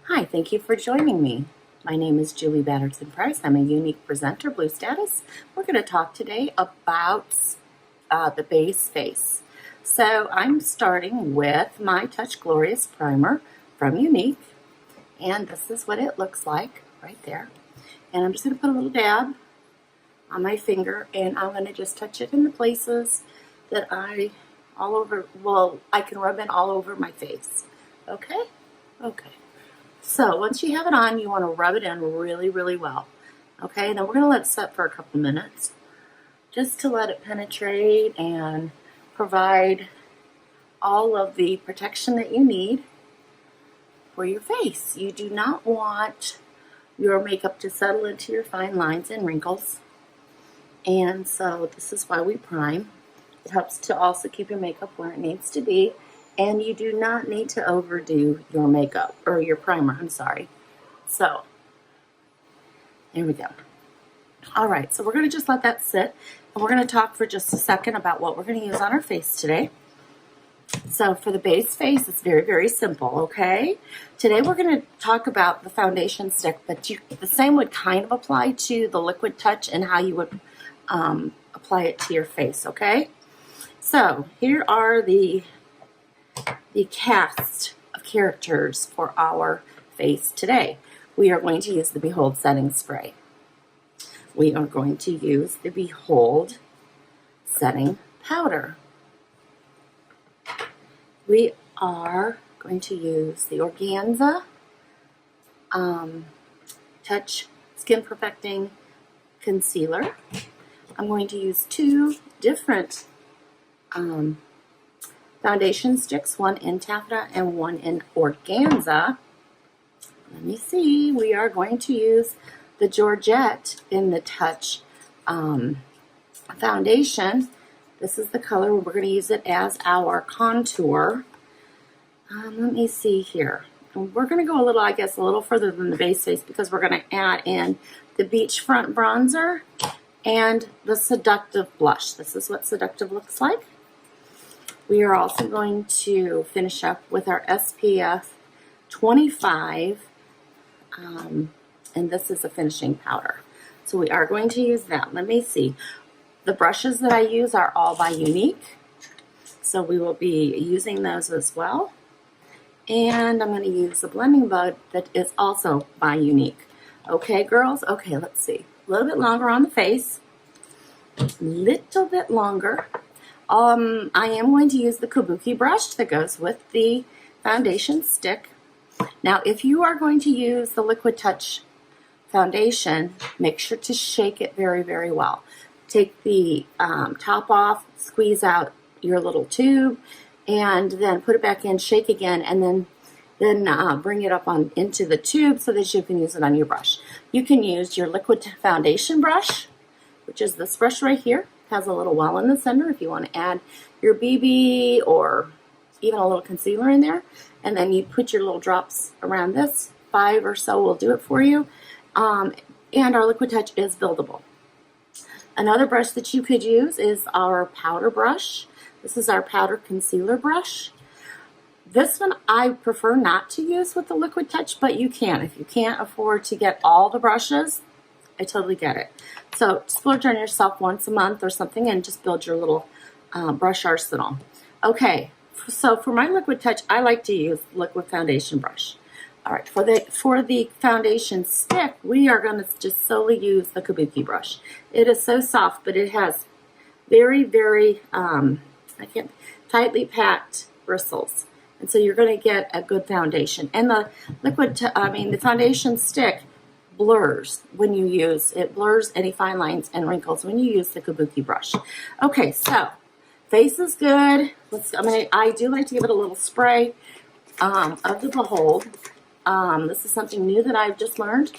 Hi, thank you for joining me. My name is Julie Batterton Price. I'm a unique presenter, Blue Status. We're going to talk today about the base face. So I'm starting with my Touch Glorious Primer from Unique, and this is what it looks like right there. And I'm just going to put a little dab on my finger, and I'm going to just touch it in the places that I can rub it all over my face. Okay? Okay. So once you have it on, you want to rub it in really, really well. Okay, and then we're going to let it set for a couple minutes just to let it penetrate and provide all of the protection that you need for your face. You do not want your makeup to settle into your fine lines and wrinkles. And so this is why we prime. It helps to also keep your makeup where it needs to be. And you do not need to overdo your makeup, or your primer, I'm sorry. So, there we go. All right, so we're going to just let that sit, and we're going to talk for just a second about what we're going to use on our face today. So for the base face, it's very, very simple, okay? Today we're going to talk about the foundation stick, but the same would kind of apply to the liquid touch and how you would apply it to your face, okay? So here are the cast of characters for our face today. We are going to use the Behold Setting Spray. We are going to use the Behold Setting Powder. We are going to use the Organza Touch Skin Perfecting Concealer. I'm going to use two different foundation sticks, one in taffeta and one in organza. Let me see. We are going to use the Georgette in the Touch foundation. This is the color. We're going to use it as our contour. Let me see here. We're going to go a little further than the base face because we're going to add in the Beachfront Bronzer and the Seductive Blush. This is what Seductive looks like. We are also going to finish up with our SPF 25, and this is a finishing powder. So we are going to use that. Let me see. The brushes that I use are all by Unique, so we will be using those as well. And I'm going to use a blending bud that is also by Unique. Okay, girls? Okay, let's see. A little bit longer on the face. Little bit longer. I am going to use the kabuki brush that goes with the foundation stick. Now, if you are going to use the Liquid Touch foundation, make sure to shake it very, very well. Take the top off, squeeze out your little tube, and then put it back in, shake again, and then bring it up into the tube so that you can use it on your brush. You can use your liquid foundation brush, which is this brush right here. Has a little well in the center if you want to add your BB or even a little concealer in there. And then you put your little drops around this. 5 or so will do it for you. And our Liquid Touch is buildable. Another brush that you could use is our powder brush. This is our powder concealer brush. This one I prefer not to use with the Liquid Touch, but you can. If you can't afford to get all the brushes, I totally get it. So splurge on yourself once a month or something and just build your little brush arsenal. Okay, so for my Liquid Touch, I like to use liquid foundation brush. All right, for the foundation stick, we are going to just solely use the kabuki brush. It is so soft, but it has very, very tightly packed bristles. And so you're going to get a good foundation. And the foundation stick blurs when you use it, blurs any fine lines and wrinkles when you use the kabuki brush. Okay, so face is good. I do like to give it a little spray of the Behold. This is something new that I've just learned,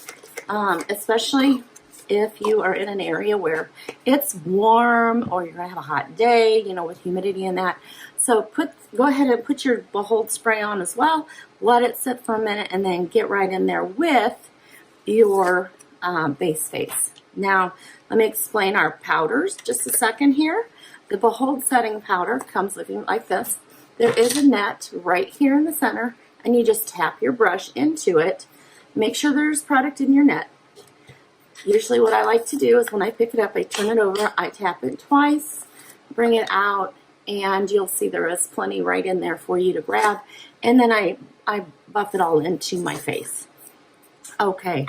especially if you are in an area where it's warm or you're gonna have a hot day, with humidity and that. So go ahead and put your Behold spray on as well. Let it sit for a minute and then get right in there with your base face. Now, let me explain our powders just a second here. The Behold setting powder comes looking like this. There is a net right here in the center, and you just tap your brush into it. Make sure there's product in your net. Usually what I like to do is when I pick it up, I turn it over, I tap it twice, bring it out, and you'll see there is plenty right in there for you to grab. And then I buff it all into my face. Okay,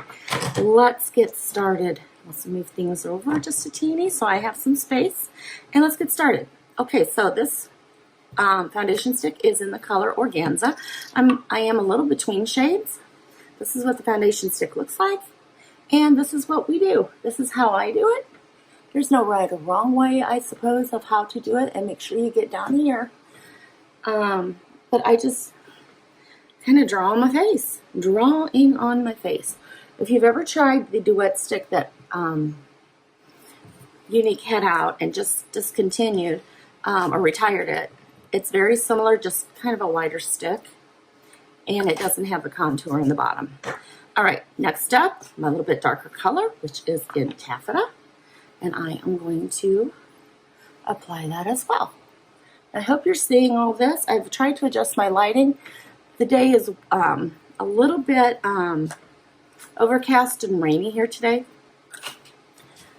let's get started. Let's move things over just a teeny so I have some space. And let's get started. Okay, so this foundation stick is in the color Organza. I am a little between shades. This is what the foundation stick looks like. And this is what we do. This is how I do it. There's no right or wrong way, I suppose, of how to do it. And make sure you get down here. But I just kind of draw on my face. Drawing on my face. If you've ever tried the duet stick that Unique had out and just discontinued or retired it, it's very similar, just kind of a wider stick. And it doesn't have the contour in the bottom. All right, next up, my little bit darker color, which is in Taffeta. And I am going to apply that as well. I hope you're seeing all this. I've tried to adjust my lighting. The day is a little bit overcast and rainy here today.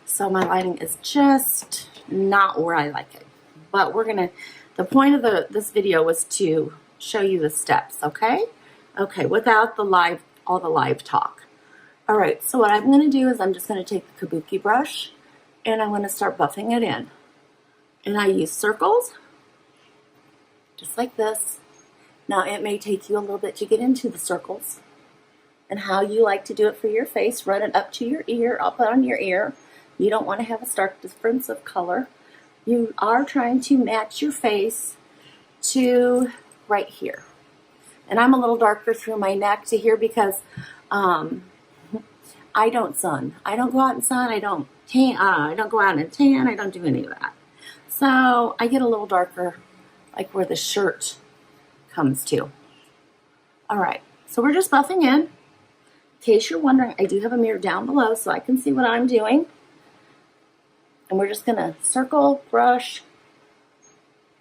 So my lighting is just not where I like it. But the point of this video was to show you the steps, okay? Okay, without all the live talk. All right, so what I'm going to do is I'm just going to take the kabuki brush and I'm going to start buffing it in. And I use circles, just like this. Now, it may take you a little bit to get into the circles and how you like to do it for your face. Run it up to your ear, up on your ear. You don't want to have a stark difference of color. You are trying to match your face to right here. And I'm a little darker through my neck to here because I don't sun. I don't go out and sun. I don't tan. I don't go out and tan. I don't do any of that. So I get a little darker, like where the shirt comes to. All right. So we're just buffing in. In case you're wondering, I do have a mirror down below so I can see what I'm doing. And we're just going to circle, brush,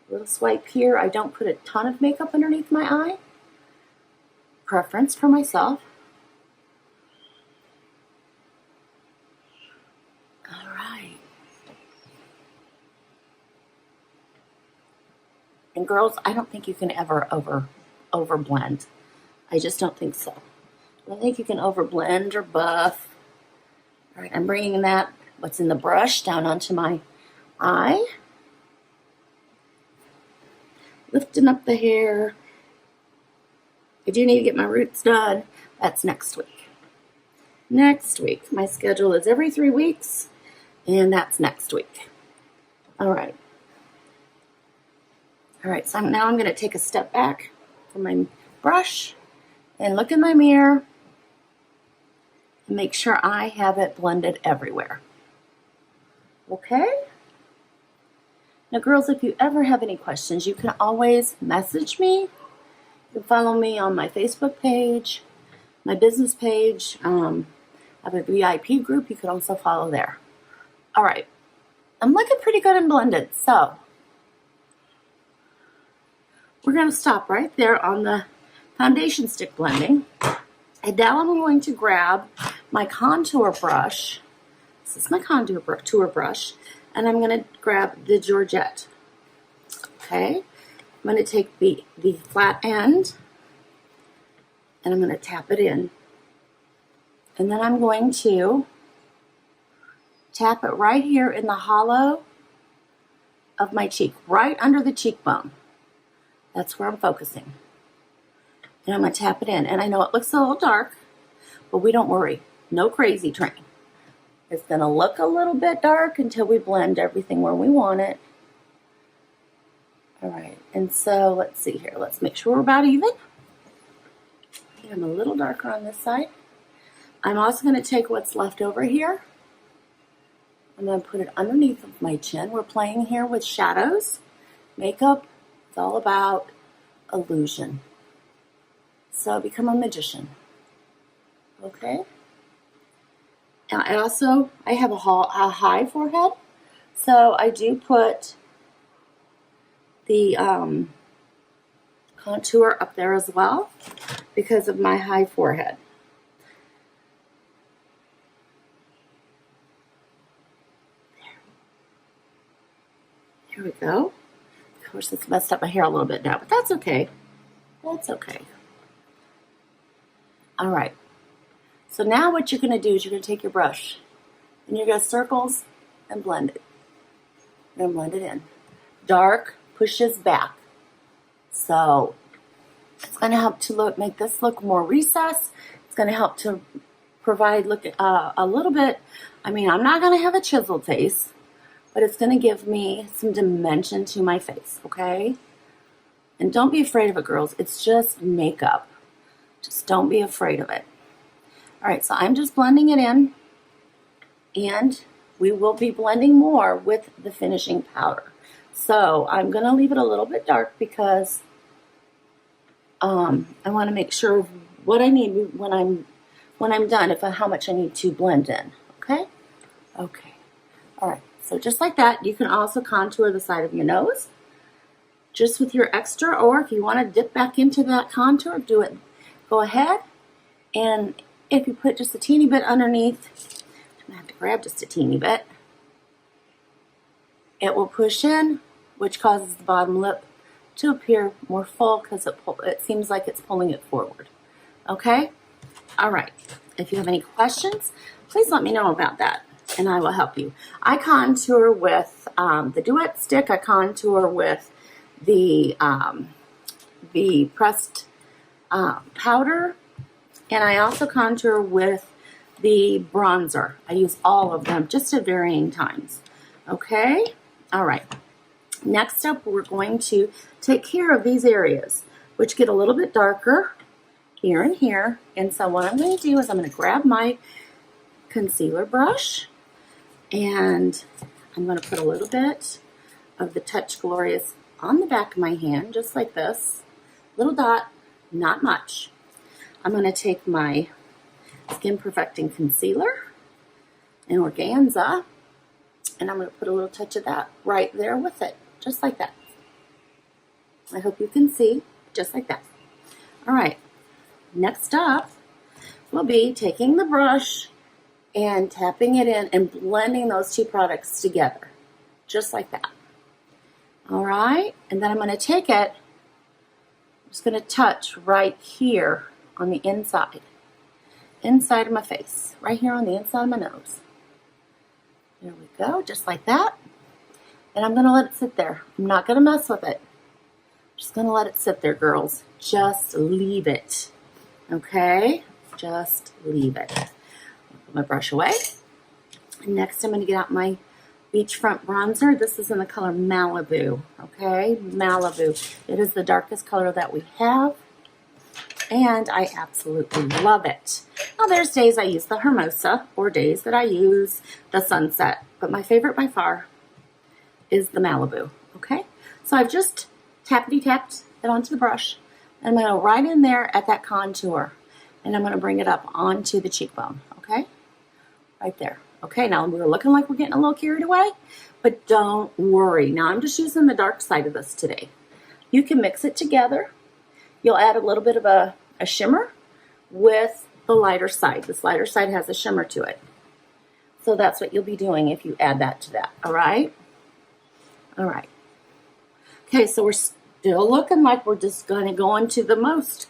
little swipe here. I don't put a ton of makeup underneath my eye. Preference for myself. All right. And girls, I don't think you can ever over blend. I just don't think so. I don't think you can over blend or buff. All right, I'm bringing that, what's in the brush, down onto my eye. Lifting up the hair. I do need to get my roots done. That's next week. Next week. My schedule is every 3 weeks, and that's next week. All right. All right, so now I'm going to take a step back from my brush and look in my mirror and make sure I have it blended everywhere. Okay? Now, girls, if you ever have any questions, you can always message me. You can follow me on my Facebook page, my business page. I have a VIP group. You can also follow there. All right. I'm looking pretty good and blended. So we're going to stop right there on the foundation stick blending. And now I'm going to grab my contour brush. This is my contour brush. And I'm going to grab the Georgette. Okay. I'm going to take the flat end and I'm going to tap it in. And then I'm going to tap it right here in the hollow of my cheek, right under the cheekbone. That's where I'm focusing. And I'm going to tap it in. And I know it looks a little dark, but we don't worry. No crazy train. It's going to look a little bit dark until we blend everything where we want it. All right, and so let's see here. Let's make sure we're about even. I'm a little darker on this side. I'm also going to take what's left over here. I'm going to put it underneath of my chin. We're playing here with shadows. Makeup, it's all about illusion. So become a magician. Okay? And I have a high forehead. So I do put the contour up there as well because of my high forehead. Here we go. Of course, it's messed up my hair a little bit now, but that's okay. That's okay. All right. So now what you're going to do is you're going to take your brush and you're going to circles and blend it. You're going to blend it in. Dark pushes back. So it's going to help to make this look more recessed. It's going to help to provide a little bit. I mean, I'm not going to have a chiseled face, but it's going to give me some dimension to my face, okay? And don't be afraid of it, girls. It's just makeup. Just don't be afraid of it. All right, so I'm just blending it in, and we will be blending more with the finishing powder. So I'm going to leave it a little bit dark because I want to make sure what I need when I'm done, how much I need to blend in. Okay? Okay. All right. So just like that, you can also contour the side of your nose just with your extra, or if you want to dip back into that contour, do it. Go ahead, and if you put just a teeny bit underneath, I'm going to have to grab just a teeny bit, it will push in, which causes the bottom lip to appear more full because it seems like it's pulling it forward. Okay? All right. If you have any questions, please let me know about that, and I will help you. I contour with the Duet Stick. I contour with the pressed powder, and I also contour with the bronzer. I use all of them just at varying times. Okay? All right. Next up, we're going to take care of these areas, which get a little bit darker here and here. And so what I'm going to do is I'm going to grab my concealer brush, and I'm going to put a little bit of the Touch Glorious on the back of my hand, just like this. Little dot, not much. I'm going to take my Skin Perfecting Concealer in Organza, and I'm going to put a little touch of that right there with it, just like that. I hope you can see, just like that. All right, next up, we'll be taking the brush and tapping it in and blending those two products together, just like that. All right, and then I'm going to take it, I'm just going to touch right here on the inside of my face, right here on the inside of my nose. There we go, just like that. And I'm going to let it sit there. I'm not going to mess with it. I'm just going to let it sit there, girls. Just leave it. Okay? Just leave it. Put my brush away. And next I'm going to get out my Beachfront Bronzer. This is in the color Malibu. Okay? Malibu. It is the darkest color that we have, and I absolutely love it. Now, there's days I use the Hermosa or days that I use the Sunset, but my favorite by far is the Malibu. Okay? So I've just tapped it onto the brush, and I'm going to right in there at that contour, and I'm going to bring it up onto the cheekbone. Okay? Right there. Okay, now we're looking like we're getting a little carried away, but don't worry. Now I'm just using the dark side of this today. You can mix it together. You'll add a little bit of a shimmer with the lighter side. This lighter side has a shimmer to it. So that's what you'll be doing if you add that to that. All right? All right. Okay, so we're still looking like we're just going to go into the most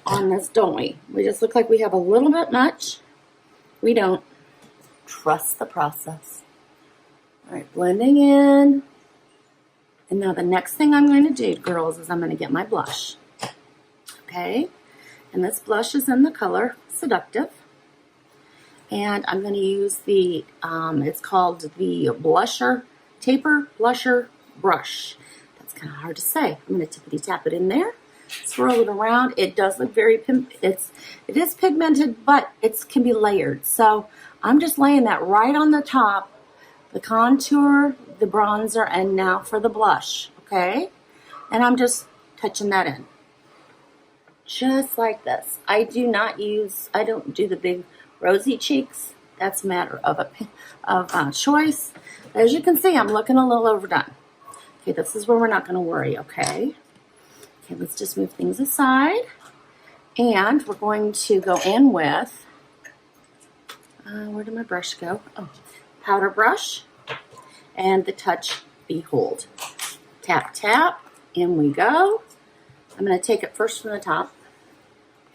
on this, don't we? We just look like we have a little bit much. We don't. Trust the process. All right, blending in. And now the next thing I'm going to do, girls, is I'm going to get my blush. Okay? And this blush is in the color Seductive. And I'm going to use the, it's called the Taper Blusher Brush. That's kind of hard to say. I'm going to tippity tap it in there. Swirl it around. It does look very, it is pigmented, but it can be layered. So I'm just laying that right on the top, the contour, the bronzer, and now for the blush, okay? And I'm just touching that in. Just like this. I don't do the big rosy cheeks. That's a matter of choice. As you can see, I'm looking a little overdone. Okay, this is where we're not going to worry, okay? Okay, let's just move things aside. And we're going to go in with, where did my brush go? Oh, powder brush and the Touch Behold. Tap, tap, in we go. I'm going to take it first from the top,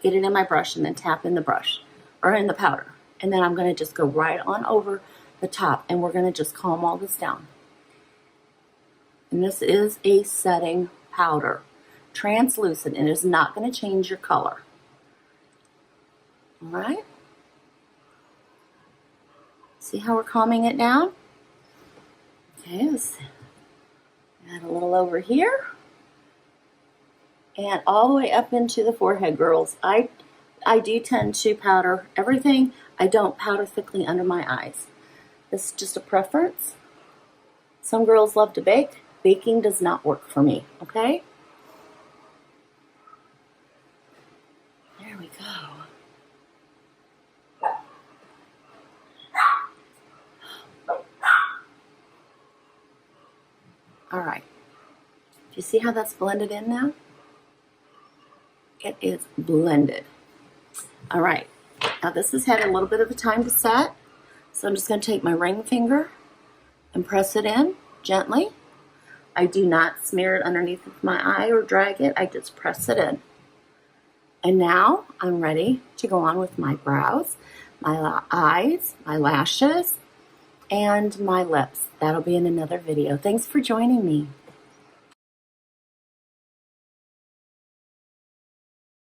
get it in my brush, and then tap in the brush, or in the powder. And then I'm going to just go right on over the top, and we're going to just calm all this down. And this is a setting powder. Translucent, and it is not going to change your color. All right? See how we're calming it down? Okay, let's add a little over here. And all the way up into the forehead, girls. I do tend to powder everything. I don't powder thickly under my eyes. This is just a preference. Some girls love to bake. Baking does not work for me, okay? There we go. All right. Do you see how that's blended in now? It is blended. All right. Now this has had a little bit of a time to set, so I'm just going to take my ring finger and press it in gently. I do not smear it underneath of my eye or drag it. I just press it in. And now I'm ready to go on with my brows, my eyes, my lashes, and my lips. That'll be in another video. Thanks for joining me.